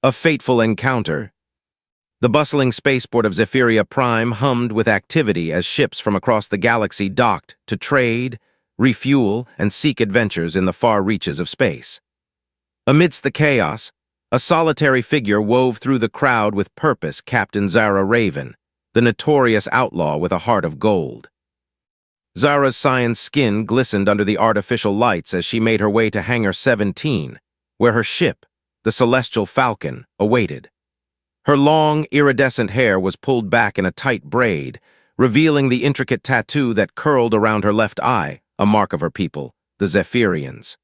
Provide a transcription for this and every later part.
A fateful encounter. The bustling spaceport of Zephyria Prime hummed with activity as ships from across the galaxy docked to trade, refuel, and seek adventures in the far reaches of space. Amidst the chaos, a solitary figure wove through the crowd with purpose: Captain Zara Raven, the notorious outlaw with a heart of gold. Zara's cyan skin glistened under the artificial lights as she made her way to Hangar 17, where her ship, the Celestial Falcon, awaited. Her long, iridescent hair was pulled back in a tight braid, revealing the intricate tattoo that curled around her left eye, a mark of her people, the Zephyrians.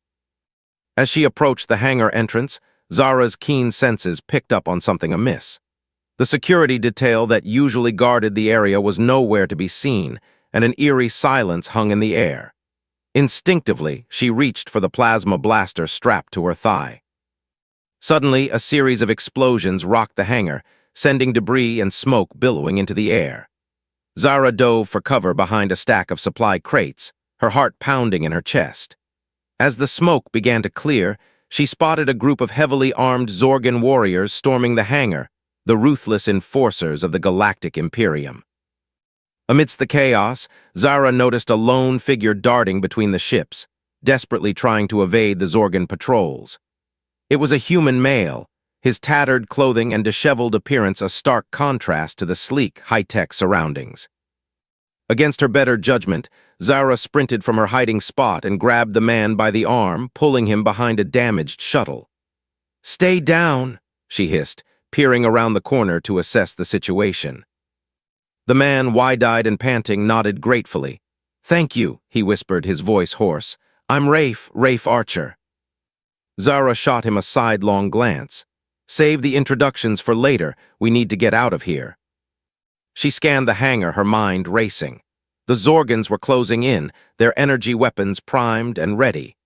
As she approached the hangar entrance, Zara's keen senses picked up on something amiss. The security detail that usually guarded the area was nowhere to be seen, and an eerie silence hung in the air. Instinctively, she reached for the plasma blaster strapped to her thigh. Suddenly, a series of explosions rocked the hangar, sending debris and smoke billowing into the air. Zara dove for cover behind a stack of supply crates, her heart pounding in her chest. As the smoke began to clear, she spotted a group of heavily armed Zorgan warriors storming the hangar, the ruthless enforcers of the Galactic Imperium. Amidst the chaos, Zara noticed a lone figure darting between the ships, desperately trying to evade the Zorgan patrols. It was a human male, his tattered clothing and disheveled appearance a stark contrast to the sleek, high-tech surroundings. Against her better judgment, Zara sprinted from her hiding spot and grabbed the man by the arm, pulling him behind a damaged shuttle. "Stay down," she hissed, peering around the corner to assess the situation. The man, wide-eyed and panting, nodded gratefully. "Thank you," he whispered, his voice hoarse. "I'm Rafe Archer." Zara shot him a sidelong glance. "Save the introductions for later. We need to get out of here." She scanned the hangar, her mind racing. The Zorgans were closing in, their energy weapons primed and ready.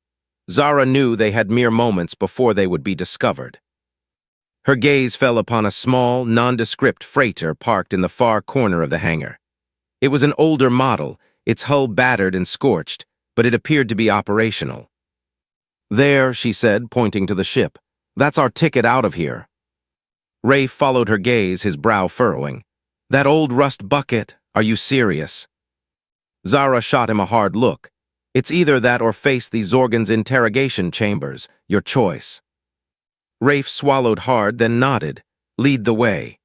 Zara knew they had mere moments before they would be discovered. Her gaze fell upon a small, nondescript freighter parked in the far corner of the hangar. It was an older model, its hull battered and scorched, but it appeared to be operational. "There," she said, pointing to the ship. "That's our ticket out of here." Rafe followed her gaze, his brow furrowing. "That old rust bucket? Are you serious?" Zara shot him a hard look. "It's either that or face the Zorgan's interrogation chambers. Your choice." Rafe swallowed hard, then nodded. "Lead the way."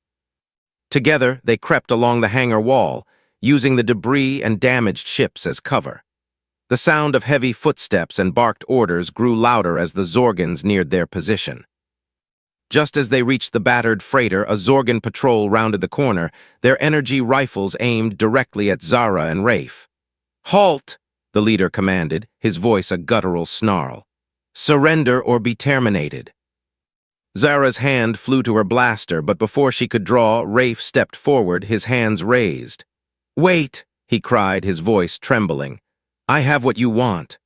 Together, they crept along the hangar wall, using the debris and damaged ships as cover. The sound of heavy footsteps and barked orders grew louder as the Zorgans neared their position. Just as they reached the battered freighter, a Zorgan patrol rounded the corner, their energy rifles aimed directly at Zara and Rafe. "Halt!" the leader commanded, his voice a guttural snarl. "Surrender or be terminated." Zara's hand flew to her blaster, but before she could draw, Rafe stepped forward, his hands raised. "Wait!" he cried, his voice trembling. "I have what you want."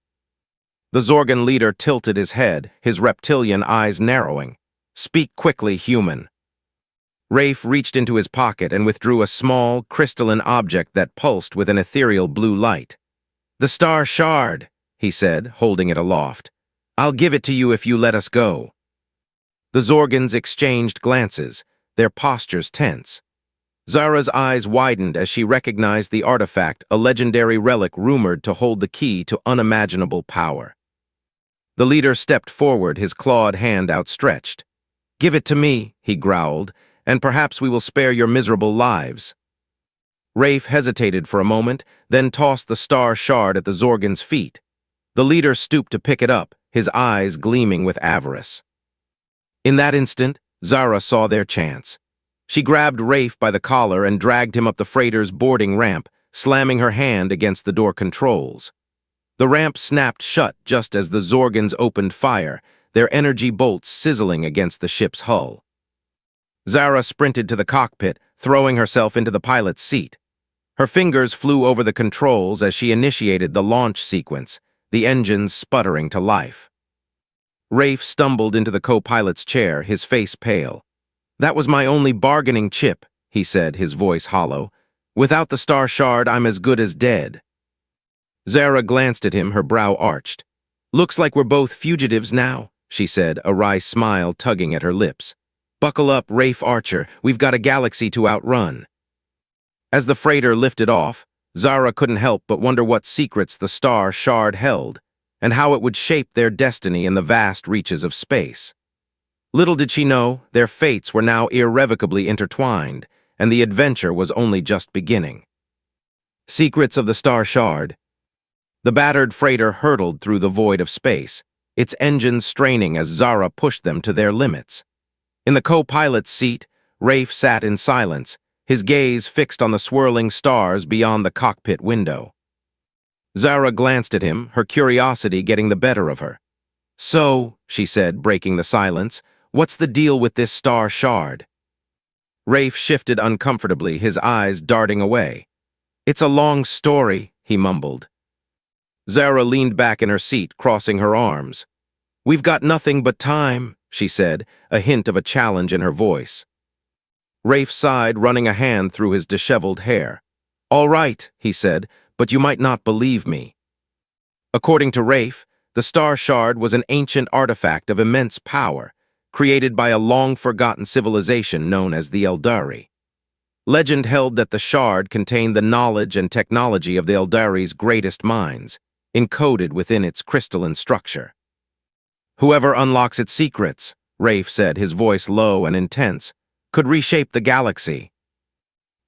The Zorgan leader tilted his head, his reptilian eyes narrowing. "Speak quickly, human." Rafe reached into his pocket and withdrew a small, crystalline object that pulsed with an ethereal blue light. "The Star Shard," he said, holding it aloft. "I'll give it to you if you let us go." The Zorgans exchanged glances, their postures tense. Zara's eyes widened as she recognized the artifact, a legendary relic rumored to hold the key to unimaginable power. The leader stepped forward, his clawed hand outstretched. "Give it to me," he growled, "and perhaps we will spare your miserable lives." Rafe hesitated for a moment, then tossed the Star Shard at the Zorgan's feet. The leader stooped to pick it up, his eyes gleaming with avarice. In that instant, Zara saw their chance. She grabbed Rafe by the collar and dragged him up the freighter's boarding ramp, slamming her hand against the door controls. The ramp snapped shut just as the Zorgans opened fire, their energy bolts sizzling against the ship's hull. Zara sprinted to the cockpit, throwing herself into the pilot's seat. Her fingers flew over the controls as she initiated the launch sequence, the engines sputtering to life. Rafe stumbled into the co-pilot's chair, his face pale. "That was my only bargaining chip," he said, his voice hollow. "Without the Star Shard, I'm as good as dead." Zara glanced at him, her brow arched. "Looks like we're both fugitives now," she said, a wry smile tugging at her lips. Buckle up, Rafe Archer. We've got a galaxy to outrun. As the freighter lifted off, Zara couldn't help but wonder what secrets the star shard held, and how it would shape their destiny in the vast reaches of space. Little did she know, their fates were now irrevocably intertwined, and the adventure was only just beginning. Secrets of the Star Shard. The battered freighter hurtled through the void of space, its engines straining as Zara pushed them to their limits. In the co-pilot's seat, Rafe sat in silence, his gaze fixed on the swirling stars beyond the cockpit window. Zara glanced at him, her curiosity getting the better of her. "So," she said, breaking the silence, "what's the deal with this star shard?" Rafe shifted uncomfortably, his eyes darting away. "It's a long story," he mumbled. Zara leaned back in her seat, crossing her arms. "We've got nothing but time," she said, a hint of a challenge in her voice. Rafe sighed, running a hand through his disheveled hair. "All right," he said, "but you might not believe me." According to Rafe, the Star Shard was an ancient artifact of immense power, created by a long-forgotten civilization known as the Eldari. Legend held that the shard contained the knowledge and technology of the Eldari's greatest minds, encoded within its crystalline structure. "Whoever unlocks its secrets," Rafe said, his voice low and intense, "could reshape the galaxy."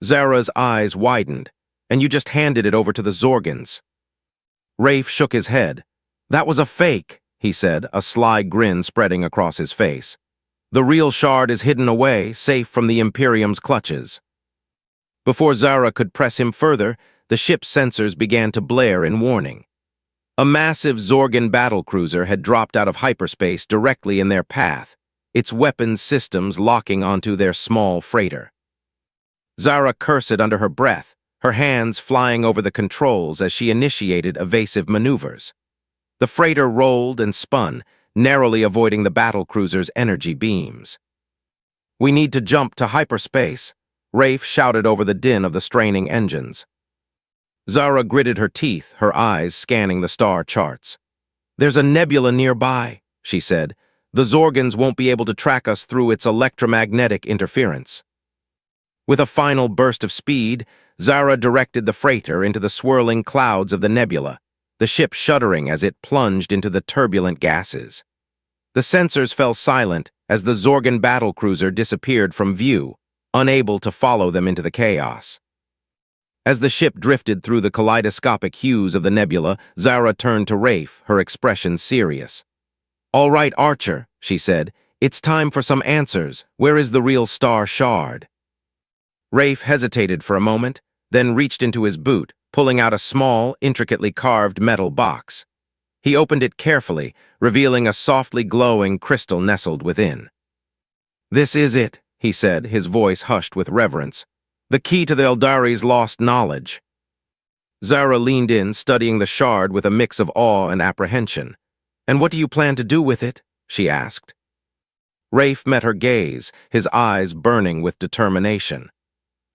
Zara's eyes widened. "And you just handed it over to the Zorgans." Rafe shook his head. "That was a fake," he said, a sly grin spreading across his face. "The real shard is hidden away, safe from the Imperium's clutches." Before Zara could press him further, the ship's sensors began to blare in warning. A massive Zorgan battlecruiser had dropped out of hyperspace directly in their path, its weapons systems locking onto their small freighter. Zara cursed under her breath, her hands flying over the controls as she initiated evasive maneuvers. The freighter rolled and spun, narrowly avoiding the battlecruiser's energy beams. "We need to jump to hyperspace," Rafe shouted over the din of the straining engines. Zara gritted her teeth, her eyes scanning the star charts. "There's a nebula nearby," she said. "The Zorgans won't be able to track us through its electromagnetic interference." With a final burst of speed, Zara directed the freighter into the swirling clouds of the nebula, the ship shuddering as it plunged into the turbulent gases. The sensors fell silent as the Zorgan battlecruiser disappeared from view, unable to follow them into the chaos. As the ship drifted through the kaleidoscopic hues of the nebula, Zara turned to Rafe, her expression serious. "All right, Archer," she said, "it's time for some answers. Where is the real Star Shard?" Rafe hesitated for a moment, then reached into his boot, pulling out a small, intricately carved metal box. He opened it carefully, revealing a softly glowing crystal nestled within. "This is it," he said, his voice hushed with reverence. "The key to the Eldari's lost knowledge." Zara leaned in, studying the shard with a mix of awe and apprehension. "And what do you plan to do with it?" she asked. Rafe met her gaze, his eyes burning with determination.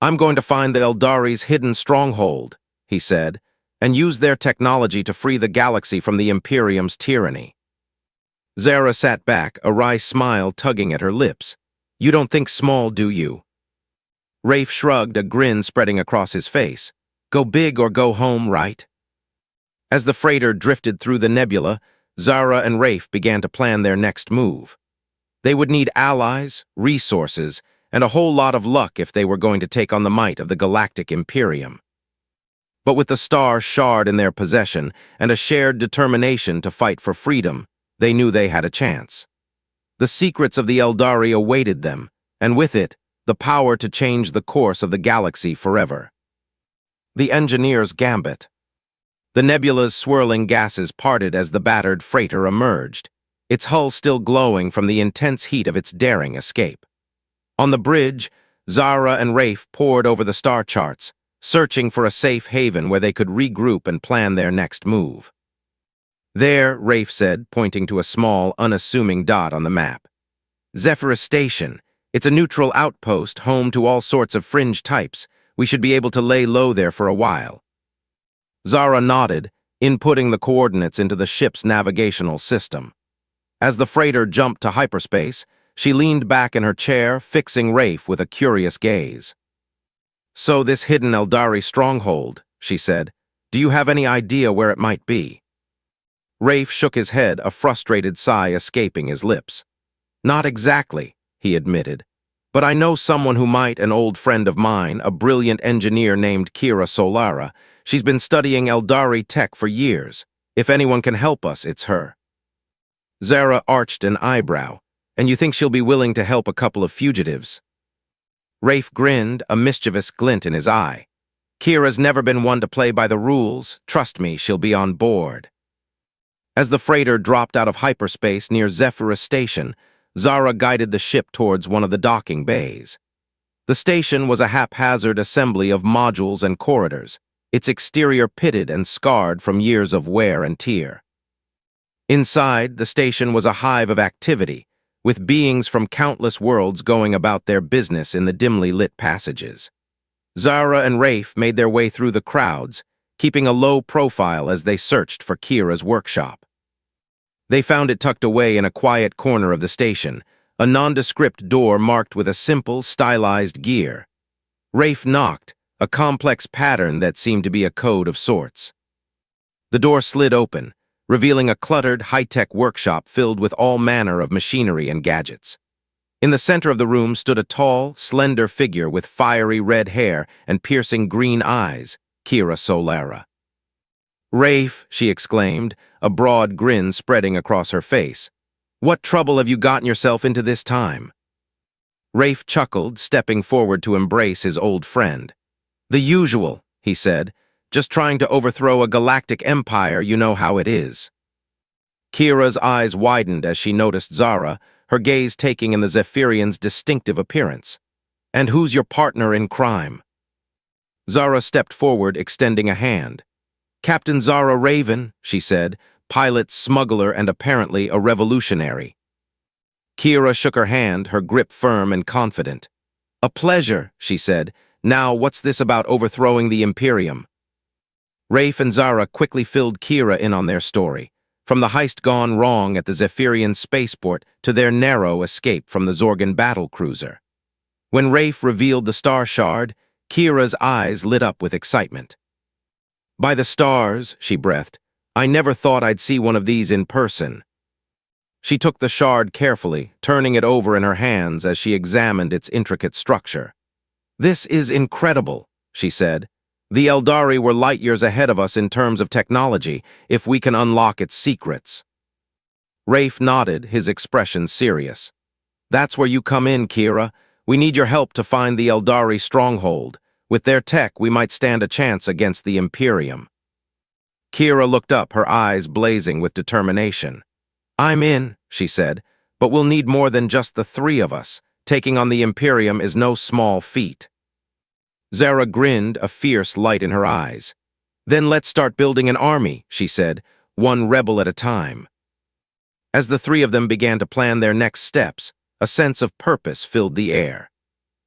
"I'm going to find the Eldari's hidden stronghold," he said, "and use their technology to free the galaxy from the Imperium's tyranny." Zara sat back, a wry smile tugging at her lips. "You don't think small, do you?" Rafe shrugged, a grin spreading across his face. "Go big or go home, right?" As the freighter drifted through the nebula, Zara and Rafe began to plan their next move. They would need allies, resources, and a whole lot of luck if they were going to take on the might of the Galactic Imperium. But with the Star Shard in their possession and a shared determination to fight for freedom, they knew they had a chance. The secrets of the Eldari awaited them, and with it, the power to change the course of the galaxy forever. The Engineer's Gambit. The nebula's swirling gases parted as the battered freighter emerged, its hull still glowing from the intense heat of its daring escape. On the bridge, Zara and Rafe pored over the star charts, searching for a safe haven where they could regroup and plan their next move. "There," Rafe said, pointing to a small, unassuming dot on the map. "Zephyrus Station. It's a neutral outpost, home to all sorts of fringe types. We should be able to lay low there for a while." Zara nodded, inputting the coordinates into the ship's navigational system. As the freighter jumped to hyperspace, She leaned back in her chair, fixing Rafe with a curious gaze. "So this hidden Eldari stronghold," she said. "Do you have any idea where it might be?" Rafe shook his head, a frustrated sigh escaping his lips. "Not exactly," he admitted. "But I know someone who might, an old friend of mine, a brilliant engineer named Kira Solara. She's been studying Eldari tech for years. If anyone can help us, it's her." Zara arched an eyebrow. "And you think she'll be willing to help a couple of fugitives?" Rafe grinned, a mischievous glint in his eye. "Kira's never been one to play by the rules. Trust me, she'll be on board." As the freighter dropped out of hyperspace near Zephyrus Station, Zara guided the ship towards one of the docking bays. The station was a haphazard assembly of modules and corridors, its exterior pitted and scarred from years of wear and tear. Inside, the station was a hive of activity, with beings from countless worlds going about their business in the dimly lit passages. Zara and Rafe made their way through the crowds, keeping a low profile as they searched for Kira's workshop. They found it tucked away in a quiet corner of the station, a nondescript door marked with a simple, stylized gear. Rafe knocked, a complex pattern that seemed to be a code of sorts. The door slid open, revealing a cluttered, high-tech workshop filled with all manner of machinery and gadgets. In the center of the room stood a tall, slender figure with fiery red hair and piercing green eyes, Kira Solara. "Rafe," she exclaimed, a broad grin spreading across her face. "What trouble have you gotten yourself into this time?" Rafe chuckled, stepping forward to embrace his old friend. "The usual," he said. "Just trying to overthrow a galactic empire, you know how it is." Kira's eyes widened as she noticed Zara, her gaze taking in the Zephyrian's distinctive appearance. "And who's your partner in crime?" Zara stepped forward, extending a hand. "Captain Zara Raven," she said, "pilot, smuggler, and apparently a revolutionary." Kira shook her hand, her grip firm and confident. "A pleasure," she said. "Now, what's this about overthrowing the Imperium?" Rafe and Zara quickly filled Kira in on their story, from the heist gone wrong at the Zephyrian spaceport to their narrow escape from the Zorgan battlecruiser. When Rafe revealed the star shard, Kira's eyes lit up with excitement. "By the stars," she breathed, "I never thought I'd see one of these in person." She took the shard carefully, turning it over in her hands as she examined its intricate structure. "This is incredible," she said. "The Eldari were light years ahead of us in terms of technology, if we can unlock its secrets." Rafe nodded, his expression serious. "That's where you come in, Kira. We need your help to find the Eldari stronghold. With their tech, we might stand a chance against the Imperium." Kira looked up, her eyes blazing with determination. "I'm in," she said, "but we'll need more than just the three of us. Taking on the Imperium is no small feat." Zara grinned, a fierce light in her eyes. "Then let's start building an army," she said, "one rebel at a time." As the three of them began to plan their next steps, a sense of purpose filled the air.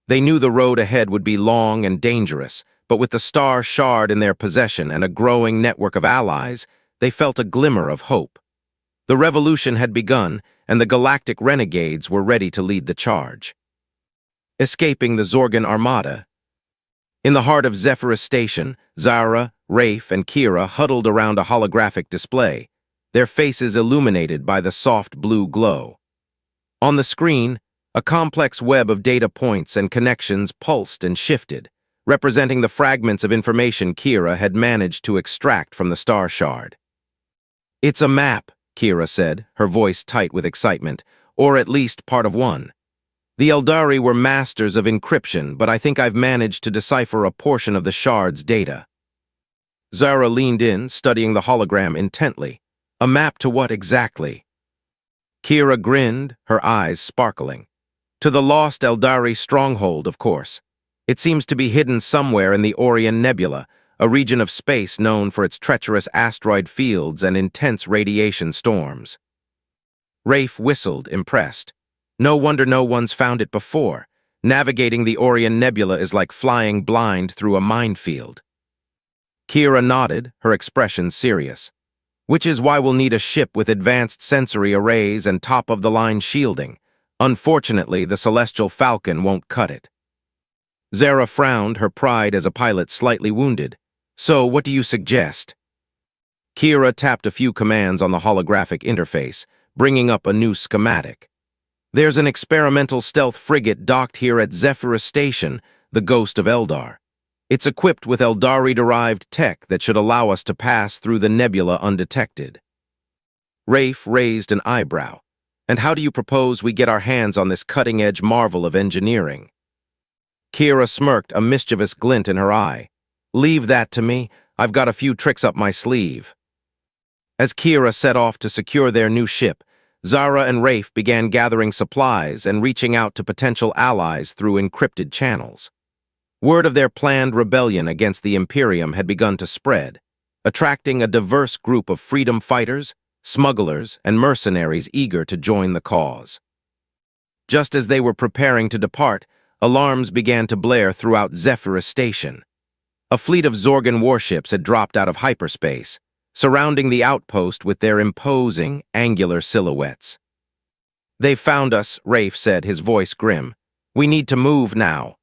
They knew the road ahead would be long and dangerous, but with the star shard in their possession and a growing network of allies, they felt a glimmer of hope. The revolution had begun, and the galactic renegades were ready to lead the charge. Escaping the Zorgan armada. In the heart of Zephyrus Station, Zara, Rafe, and Kira huddled around a holographic display, their faces illuminated by the soft blue glow. On the screen, a complex web of data points and connections pulsed and shifted, representing the fragments of information Kira had managed to extract from the star shard. "It's a map," Kira said, her voice tight with excitement, "or at least part of one. The Eldari were masters of encryption, but I think I've managed to decipher a portion of the shard's data." Zara leaned in, studying the hologram intently. "A map to what exactly?" Kira grinned, her eyes sparkling. "To the lost Eldari stronghold, of course. It seems to be hidden somewhere in the Orion Nebula, a region of space known for its treacherous asteroid fields and intense radiation storms." Rafe whistled, impressed. "No wonder no one's found it before. Navigating the Orion Nebula is like flying blind through a minefield." Kira nodded, her expression serious. "Which is why we'll need a ship with advanced sensory arrays and top-of-the-line shielding. Unfortunately, the Celestial Falcon won't cut it. Zara frowned, her pride as a pilot slightly wounded. So, what do you suggest? Kira tapped a few commands on the holographic interface, bringing up a new schematic. There's an experimental stealth frigate docked here at Zephyrus Station, the Ghost of Eldar. It's equipped with Eldari-derived tech that should allow us to pass through the nebula undetected. Rafe raised an eyebrow. And how do you propose we get our hands on this cutting-edge marvel of engineering? Kira smirked, a mischievous glint in her eye. Leave that to me. I've got a few tricks up my sleeve. As Kira set off to secure their new ship, Zara and Rafe began gathering supplies and reaching out to potential allies through encrypted channels. Word of their planned rebellion against the Imperium had begun to spread, attracting a diverse group of freedom fighters, smugglers, and mercenaries eager to join the cause. Just as they were preparing to depart, alarms began to blare throughout Zephyrus Station. A fleet of Zorgan warships had dropped out of hyperspace, surrounding the outpost with their imposing, angular silhouettes. "They've found us," Rafe said, his voice grim. "We need to move now."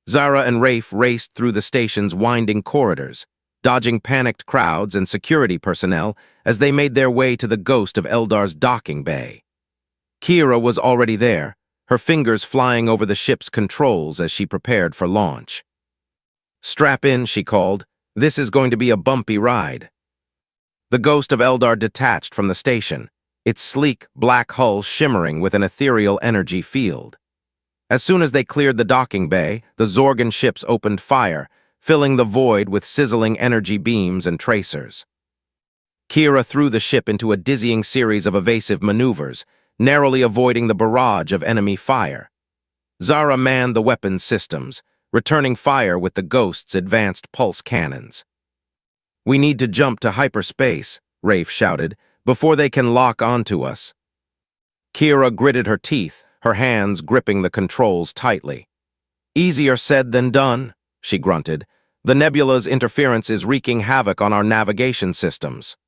Zara and Rafe raced through the station's winding corridors, dodging panicked crowds and security personnel as they made their way to the Ghost of Eldar's docking bay. Kira was already there, her fingers flying over the ship's controls as she prepared for launch. "Strap in," she called. "This is going to be a bumpy ride." The Ghost of Eldar detached from the station, its sleek, black hull shimmering with an ethereal energy field. As soon as they cleared the docking bay, the Zorgan ships opened fire, filling the void with sizzling energy beams and tracers. Kira threw the ship into a dizzying series of evasive maneuvers, narrowly avoiding the barrage of enemy fire. Zara manned the weapons systems, returning fire with the Ghost's advanced pulse cannons. "We need to jump to hyperspace," Rafe shouted, "before they can lock onto us." Kira gritted her teeth, her hands gripping the controls tightly. "Easier said than done," she grunted. "The nebula's interference is wreaking havoc on our navigation systems."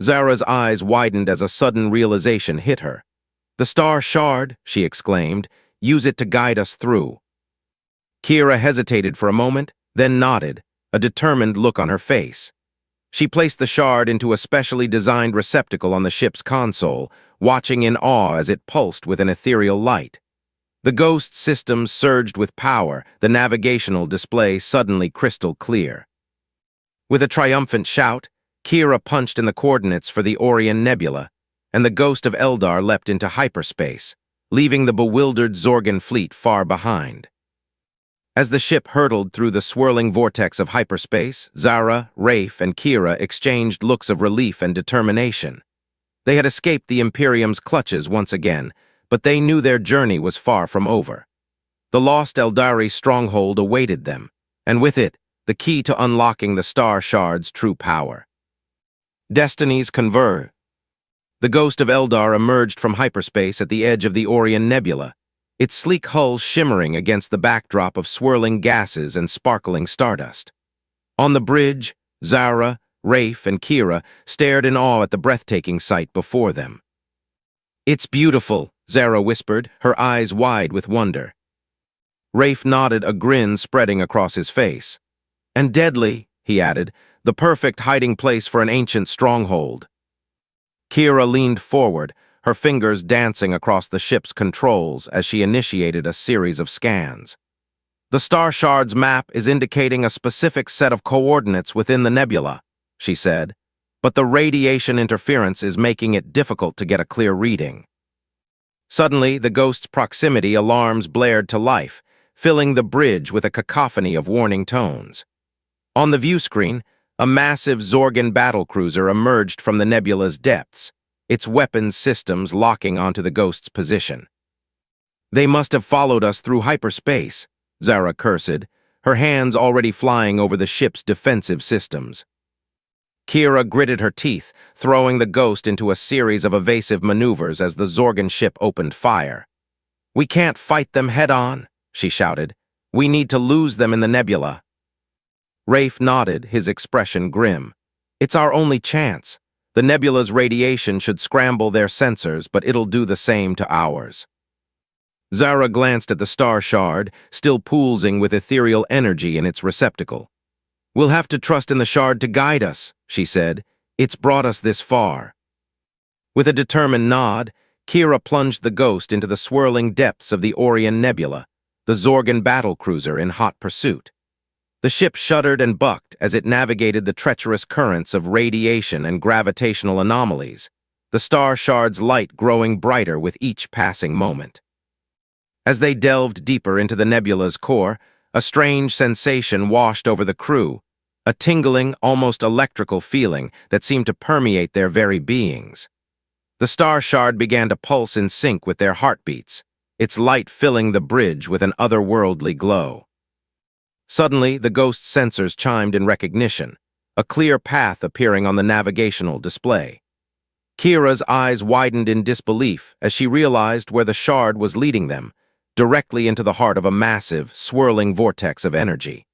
Zara's eyes widened as a sudden realization hit her. "The star shard," she exclaimed. "Use it to guide us through." Kira hesitated for a moment, then nodded, a determined look on her face. She placed the shard into a specially designed receptacle on the ship's console, watching in awe as it pulsed with an ethereal light. The Ghost's systems surged with power, the navigational display suddenly crystal clear. With a triumphant shout, Kira punched in the coordinates for the Orion Nebula, and the Ghost of Eldar leapt into hyperspace, leaving the bewildered Zorgan fleet far behind. As the ship hurtled through the swirling vortex of hyperspace, Zara, Rafe, and Kira exchanged looks of relief and determination. They had escaped the Imperium's clutches once again, but they knew their journey was far from over. The lost Eldari stronghold awaited them, and with it, the key to unlocking the Star Shard's true power. Destinies converge. The Ghost of Eldar emerged from hyperspace at the edge of the Orion Nebula, its sleek hull shimmering against the backdrop of swirling gases and sparkling stardust. On the bridge, Zara, Rafe, and Kira stared in awe at the breathtaking sight before them. "It's beautiful," Zara whispered, her eyes wide with wonder. Rafe nodded, a grin spreading across his face. "And deadly," he added, "the perfect hiding place for an ancient stronghold." Kira leaned forward, her fingers dancing across the ship's controls as she initiated a series of scans. "The Star Shard's map is indicating a specific set of coordinates within the nebula," she said, "but the radiation interference is making it difficult to get a clear reading." Suddenly, the Ghost's proximity alarms blared to life, filling the bridge with a cacophony of warning tones. On the view screen, a massive Zorgan battlecruiser emerged from the nebula's depths, its weapons systems locking onto the Ghost's position. "They must have followed us through hyperspace," Zara cursed, her hands already flying over the ship's defensive systems. Kira gritted her teeth, throwing the Ghost into a series of evasive maneuvers as the Zorgan ship opened fire. "We can't fight them head-on," she shouted. "We need to lose them in the nebula." Rafe nodded, his expression grim. "It's our only chance. The nebula's radiation should scramble their sensors, but it'll do the same to ours. Zara glanced at the star shard, still pulsing with ethereal energy in its receptacle. "We'll have to trust in the shard to guide us," she said. "It's brought us this far." With a determined nod, Kira plunged the ghost into the swirling depths of the Orion Nebula, the Zorgan battlecruiser in hot pursuit. The ship shuddered and bucked as it navigated the treacherous currents of radiation and gravitational anomalies, the star shard's light growing brighter with each passing moment. As they delved deeper into the nebula's core, a strange sensation washed over the crew, a tingling, almost electrical feeling that seemed to permeate their very beings. The star shard began to pulse in sync with their heartbeats, its light filling the bridge with an otherworldly glow. Suddenly, the ghost's sensors chimed in recognition, a clear path appearing on the navigational display. Kira's eyes widened in disbelief as she realized where the shard was leading them, directly into the heart of a massive, swirling vortex of energy.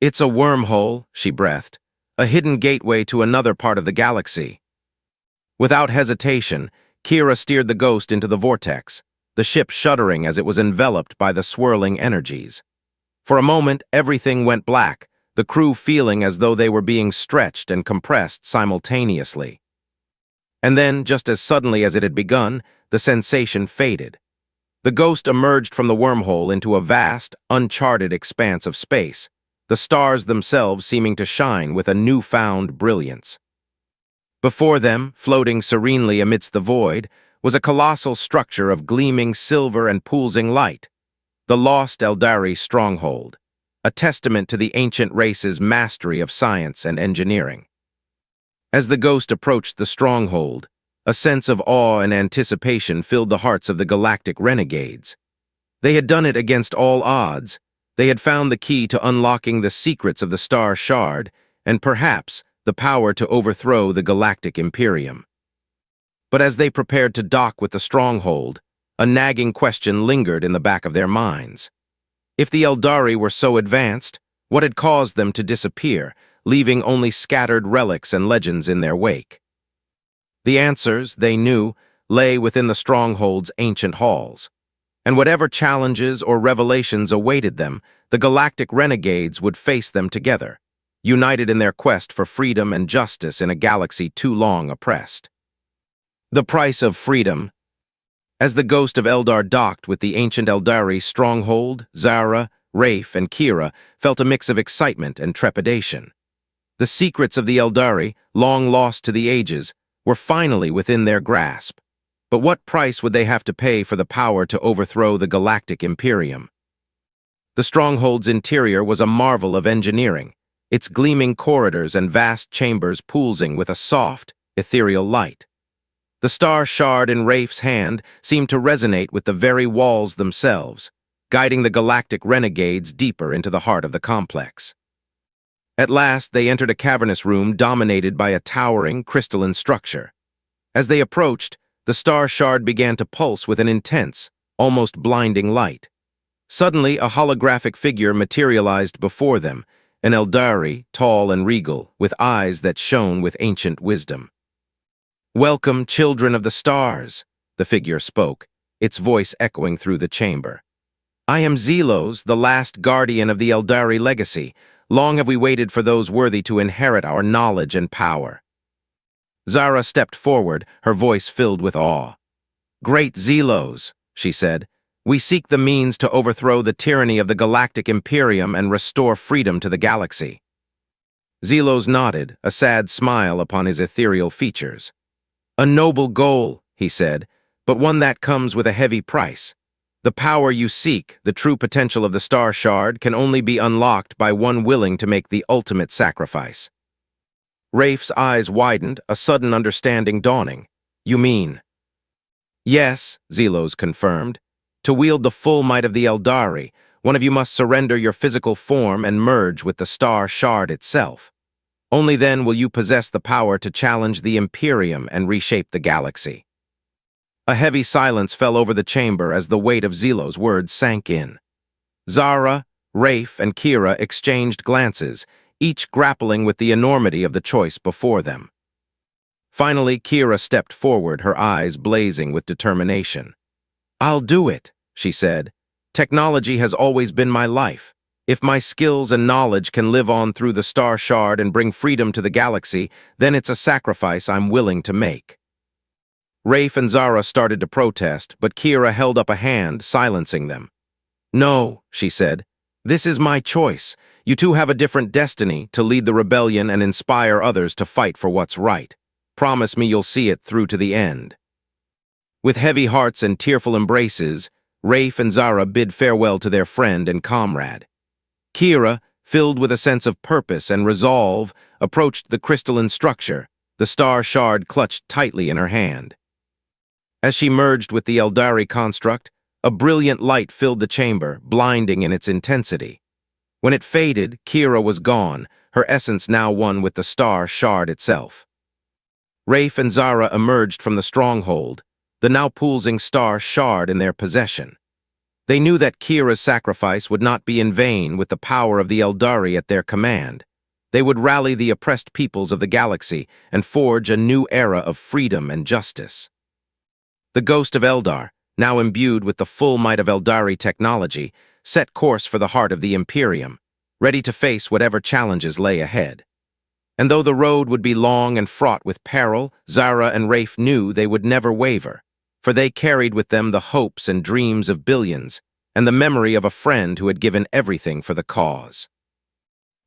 "It's a wormhole," she breathed, "a hidden gateway to another part of the galaxy." Without hesitation, Kira steered the ghost into the vortex, the ship shuddering as it was enveloped by the swirling energies. For a moment, everything went black, the crew feeling as though they were being stretched and compressed simultaneously. And then, just as suddenly as it had begun, the sensation faded. The ghost emerged from the wormhole into a vast, uncharted expanse of space, the stars themselves seeming to shine with a newfound brilliance. Before them, floating serenely amidst the void, was a colossal structure of gleaming silver and pulsing light, the lost Eldari stronghold, a testament to the ancient race's mastery of science and engineering. As the ghost approached the stronghold, a sense of awe and anticipation filled the hearts of the galactic renegades. They had done it against all odds. They had found the key to unlocking the secrets of the star shard, and perhaps the power to overthrow the galactic imperium. But as they prepared to dock with the stronghold, a nagging question lingered in the back of their minds. If the Eldari were so advanced, what had caused them to disappear, leaving only scattered relics and legends in their wake? The answers, they knew, lay within the stronghold's ancient halls. And whatever challenges or revelations awaited them, the galactic renegades would face them together, united in their quest for freedom and justice in a galaxy too long oppressed. The price of freedom. As the ghost of Eldar docked with the ancient Eldari stronghold, Zara, Rafe, and Kira felt a mix of excitement and trepidation. The secrets of the Eldari, long lost to the ages, were finally within their grasp. But what price would they have to pay for the power to overthrow the galactic imperium? The stronghold's interior was a marvel of engineering, its gleaming corridors and vast chambers pulsing with a soft, ethereal light. The star shard in Rafe's hand seemed to resonate with the very walls themselves, guiding the galactic renegades deeper into the heart of the complex. At last, they entered a cavernous room dominated by a towering, crystalline structure. As they approached, the star shard began to pulse with an intense, almost blinding light. Suddenly, a holographic figure materialized before them, an Eldari, tall and regal, with eyes that shone with ancient wisdom. "Welcome, children of the stars," the figure spoke, its voice echoing through the chamber. "I am Zelos, the last guardian of the Eldari legacy. Long have we waited for those worthy to inherit our knowledge and power." Zara stepped forward, her voice filled with awe. "Great Zelos," she said, "we seek the means to overthrow the tyranny of the galactic imperium and restore freedom to the galaxy." Zelos nodded, a sad smile upon his ethereal features. "A noble goal," he said, "but one that comes with a heavy price. The power you seek, the true potential of the star shard, can only be unlocked by one willing to make the ultimate sacrifice." Rafe's eyes widened, a sudden understanding dawning. "You mean?" "Yes," Zelos confirmed. "To wield the full might of the Eldari, one of you must surrender your physical form and merge with the star shard itself. Only then will you possess the power to challenge the Imperium and reshape the galaxy." A heavy silence fell over the chamber as the weight of Zelos' words sank in. Zara, Rafe, and Kira exchanged glances, each grappling with the enormity of the choice before them. Finally, Kira stepped forward, her eyes blazing with determination. "I'll do it," she said. "Technology has always been my life. If my skills and knowledge can live on through the star shard and bring freedom to the galaxy, then it's a sacrifice I'm willing to make." Rafe and Zara started to protest, but Kira held up a hand, silencing them. "No," she said. "This is my choice. You two have a different destiny, to lead the rebellion and inspire others to fight for what's right. Promise me you'll see it through to the end." With heavy hearts and tearful embraces, Rafe and Zara bid farewell to their friend and comrade. Kira, filled with a sense of purpose and resolve, approached the crystalline structure, the star shard clutched tightly in her hand. As she merged with the Eldari construct, a brilliant light filled the chamber, blinding in its intensity. When it faded, Kira was gone, her essence now one with the star shard itself. Rafe and Zara emerged from the stronghold, the now pulsing star shard in their possession. They knew that Kira's sacrifice would not be in vain. With the power of the Eldari at their command, they would rally the oppressed peoples of the galaxy and forge a new era of freedom and justice. The ghost of Eldar, now imbued with the full might of Eldari technology, set course for the heart of the Imperium, ready to face whatever challenges lay ahead. And though the road would be long and fraught with peril, Zara and Rafe knew they would never waver, for they carried with them the hopes and dreams of billions and the memory of a friend who had given everything for the cause.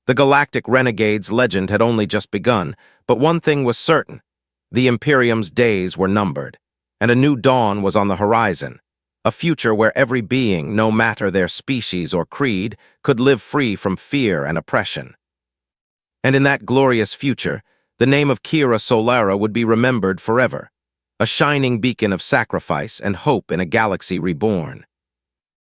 The Galactic Renegade's legend had only just begun, but one thing was certain: the Imperium's days were numbered, and a new dawn was on the horizon, a future where every being, no matter their species or creed, could live free from fear and oppression. And in that glorious future, the name of Kira Solara would be remembered forever, a shining beacon of sacrifice and hope in a galaxy reborn.